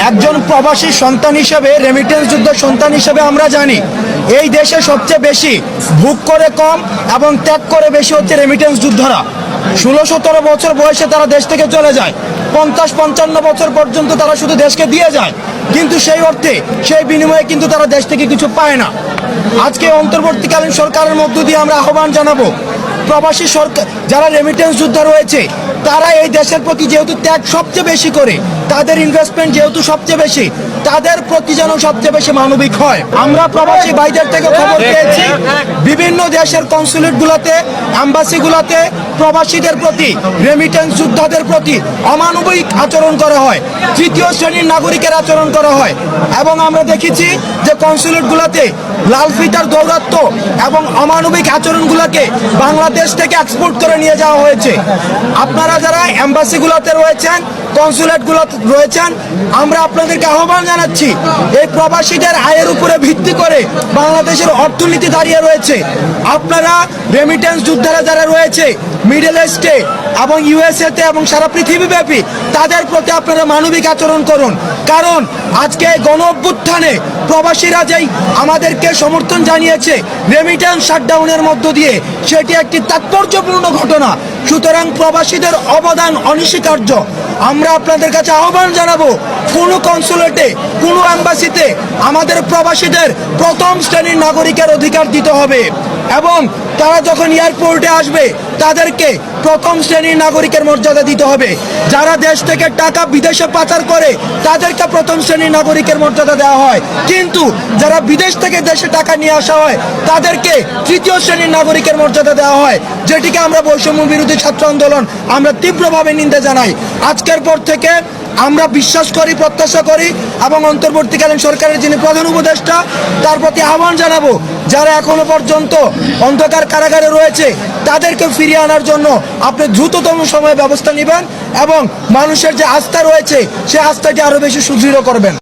একজন প্রবাসী সন্তান হিসেবে, রেমিটেন্স যুদ্ধ সন্তান হিসেবে আমরা জানি এই দেশে সবচেয়ে বেশি ভোগ করে কম এবং ত্যাগ করে বেশি হচ্ছে রেমিটেন্স যোদ্ধারা। 16-17 বছর বয়সে তারা দেশ থেকে চলে যায়, 50-55 বছর পর্যন্ত তারা শুধু দেশকে দিয়ে যায়, কিন্তু সেই অর্থে সেই বিনিময়ে কিন্তু তারা দেশ থেকে কিছু পায় না। আজকে অন্তর্বর্তীকালীন সরকারের মধ্য দিয়ে আমরা আহ্বান জানাবো, প্রবাসী সরকার যারা রেমিটেন্স যোদ্ধা রয়েছে তারা এই দেশের প্রতি যেহেতু ত্যাগ সবচেয়ে বেশি করে, তাদের ইনভেস্টমেন্ট যেহেতু সবচেয়ে বেশি, তাদের প্রতি যেন সবচেয়ে বেশি মানবিক হয়। আমরা প্রবাসী ভাইদের থেকে খবর পেয়েছি বিভিন্ন দেশের কনসুলেটগুলোতে, অ্যাম্বাসিগুলোতে প্রবাসীদের প্রতি, রেমিটেন্স যোদ্ধাদের প্রতি অমানবিক আচরণ করা হয়, তৃতীয় শ্রেণীর নাগরিকের আচরণ করা হয়। এবং আমরা দেখেছি যে কনসুলেটগুলোতে লাল ফিতার দৌরাত্ম্য এবং অমানবিক আচরণগুলোকে বাংলাদেশ থেকে এক্সপোর্ট করে নিয়ে যাওয়া হয়েছে। আপনারা যারা অ্যাম্বাসিগুলোতে রয়েছেন, কনসুলেটগুলো রয়েছেন, আমরা আপনাদেরকে আহ্বান জানাচ্ছি, এই প্রবাসীদের আয়ের উপরে ভিত্তি করে বাংলাদেশের অর্থনীতি দাঁড়িয়ে রয়েছে। আপনারা রেমিটেন্স যোদ্ধারা যারা রয়েছে মিডল ইস্টে এবং ইউএসএতে এবং সারা পৃথিবীব্যাপী, তাদের প্রতি আপনারা মানবিক আচরণ করুন। কারণ আজকে গণ অভ্যুত্থানে প্রবাসীরা যেই আমাদেরকে সমর্থন জানিয়েছে রেমিটেন্স শাটডাউনের মধ্য দিয়ে, সেটি একটি তাৎপর্যপূর্ণ ঘটনা। সুতরাং প্রবাসীদের অবদান অনস্বীকার্য। আমরা আপনাদের কাছে আহ্বান জানাবো, কোনো কনসুলেটে, কোনো অ্যাম্বাসিতে আমাদের প্রবাসীদের প্রথম শ্রেণীর নাগরিকের অধিকার দিতে হবে এবং তারা যখন এয়ারপোর্টে আসবে তাদেরকে প্রথম শ্রেণীর নাগরিকের মর্যাদা দিতে হবে। যারা দেশ থেকে টাকা বিদেশে পাচার করে তাদেরকে প্রথম শ্রেণীর নাগরিকের মর্যাদা দেওয়া হয়, কিন্তু যারা বিদেশ থেকে দেশে টাকা নিয়ে আসা হয় তাদেরকে তৃতীয় শ্রেণীর নাগরিকের মর্যাদা দেওয়া হয়, যেটিকে আমরা বৈষম্য বিরোধী ছাত্র আন্দোলন আমরা তীব্রভাবে নিন্দা জানাই। আজকের পর থেকে আমরা বিশ্বাস করি, প্রত্যাশা করি এবং অন্তর্বর্তীকালীন সরকারের যিনি প্রধান উপদেষ্টা তার প্রতি আহ্বান জানাবো, যারা এখনো পর্যন্ত অন্ধকার কারাগারে রয়েছে তাদেরকে ফিরিয়ে আনার জন্য আপনি দ্রুততম সময়ে ব্যবস্থা নেবেন এবং মানুষের যে আস্থা রয়েছে সেই আস্থাকে আরো বেশি সুদৃঢ় করবেন।